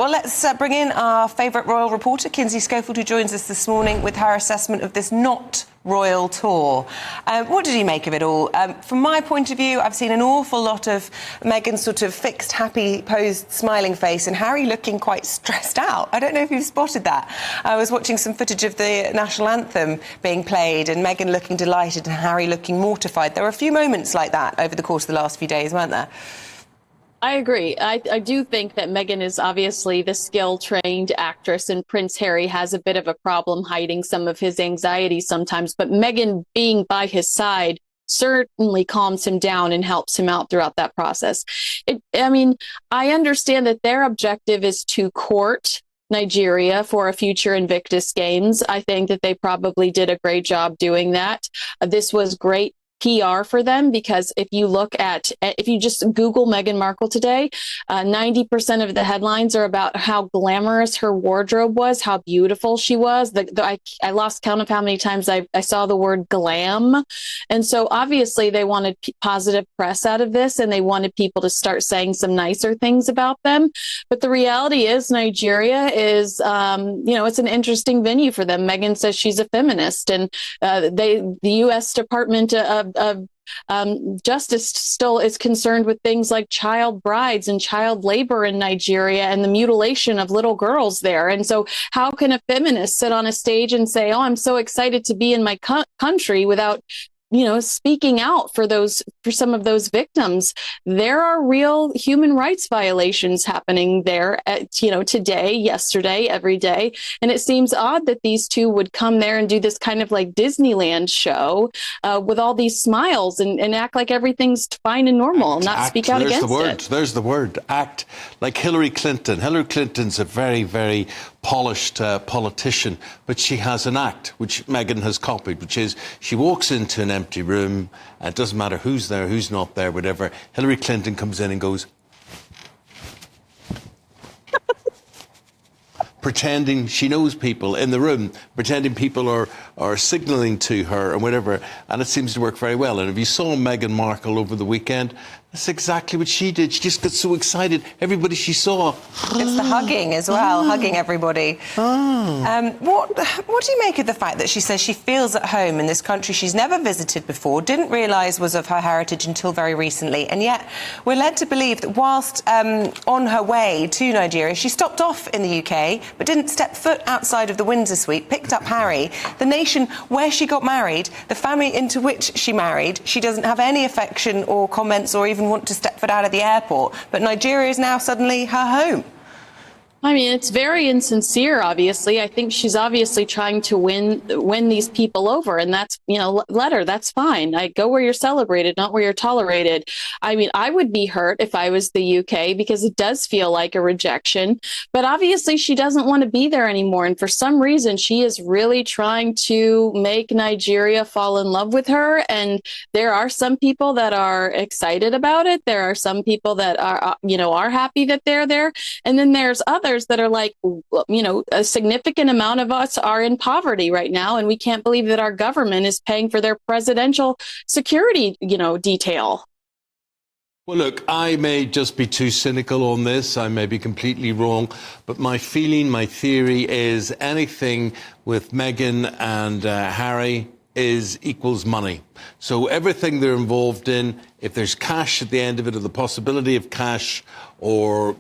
Well, let's bring in our favourite royal reporter, Kinsey Schofield, who joins us this morning with her assessment of this not royal tour. What did you make of it all? From my point of view, I've seen an awful lot of Meghan's sort of fixed, happy, posed, smiling face and Harry looking quite stressed out. I don't know if you've spotted that. I was watching some footage of the national anthem being played and Meghan looking delighted and Harry looking mortified. There were a few moments like that over the course of the last few days, weren't there? I agree. I do think that Meghan is obviously the skill-trained actress, and Prince Harry has a bit of a problem hiding some of his anxiety sometimes. But Meghan being by his side certainly calms him down and helps him out throughout that process. I understand that their objective is to court Nigeria for a future Invictus Games. I think that they probably did a great job doing that. This was great PR for them, because if you just Google Meghan Markle today, 90% of the headlines are about how glamorous her wardrobe was, how beautiful she was. I lost count of how many times I saw the word glam. And so obviously they wanted positive press out of this, and they wanted people to start saying some nicer things about them. But the reality is Nigeria is, it's an interesting venue for them. Meghan says she's a feminist, and the U.S. Department of Justice still is concerned with things like child brides and child labor in Nigeria and the mutilation of little girls there. And so how can a feminist sit on a stage and say, oh, I'm so excited to be in my country, without speaking out for some of those victims? There are real human rights violations happening there today, yesterday, every day. And it seems odd that these two would come there and do this kind of like Disneyland show with all these smiles and act like everything's fine and normal, and not speak out against it. There's the word, act like Hillary Clinton. Hillary Clinton's a very, very polished politician, but she has an act which Meghan has copied, which is she walks into an empty room, and it doesn't matter who's there, who's not there, whatever. Hillary Clinton comes in and goes pretending she knows people in the room, pretending people are signalling to her and whatever, and it seems to work very well. And if you saw Meghan Markle over the weekend, that's exactly what she did. She just got so excited. Everybody she saw. It's the hugging as well, hugging everybody. What do you make of the fact that she says she feels at home in this country she's never visited before, didn't realise was of her heritage until very recently, and yet we're led to believe that whilst on her way to Nigeria, she stopped off in the UK, but didn't step foot outside of the Windsor suite, picked up Harry, the nation where she got married, the family into which she married. She doesn't have any affection or comments or even want to step foot out of the airport, but Nigeria is now suddenly her home. I mean, it's very insincere, obviously. I think she's obviously trying to win these people over, and that's, let her, that's fine. I go where you're celebrated, not where you're tolerated. I mean, I would be hurt if I was the UK, because it does feel like a rejection, but obviously she doesn't want to be there anymore. And for some reason, she is really trying to make Nigeria fall in love with her. And there are some people that are excited about it. There are some people that are happy that they're there. And then there's others that are like, a significant amount of us are in poverty right now, and we can't believe that our government is paying for their presidential security, detail. Well, look, I may just be too cynical on this. I may be completely wrong, but my theory is anything with Meghan and Harry equals money. So everything they're involved in, if there's cash at the end of it, or the possibility of cash, or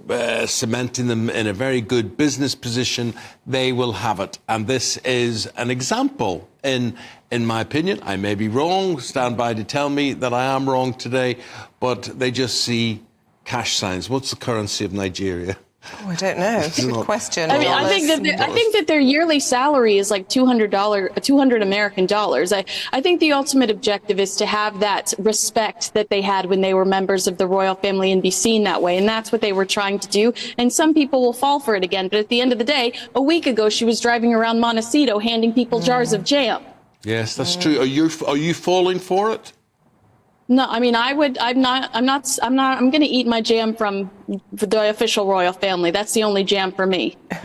cementing them in a very good business position, they will have it. And this is an example, in my opinion. I may be wrong. Stand by to tell me that I am wrong today. But they just see cash signs. What's the currency of Nigeria? Oh, I don't know. Good question. I mean, I think that their yearly salary is like $200 American dollars. I think the ultimate objective is to have that respect that they had when they were members of the royal family and be seen that way. And that's what they were trying to do. And some people will fall for it again. But at the end of the day, a week ago, she was driving around Montecito handing people jars of jam. Yes, that's true. Are you falling for it? No, I mean, I'm going to eat my jam from the official royal family. That's the only jam for me.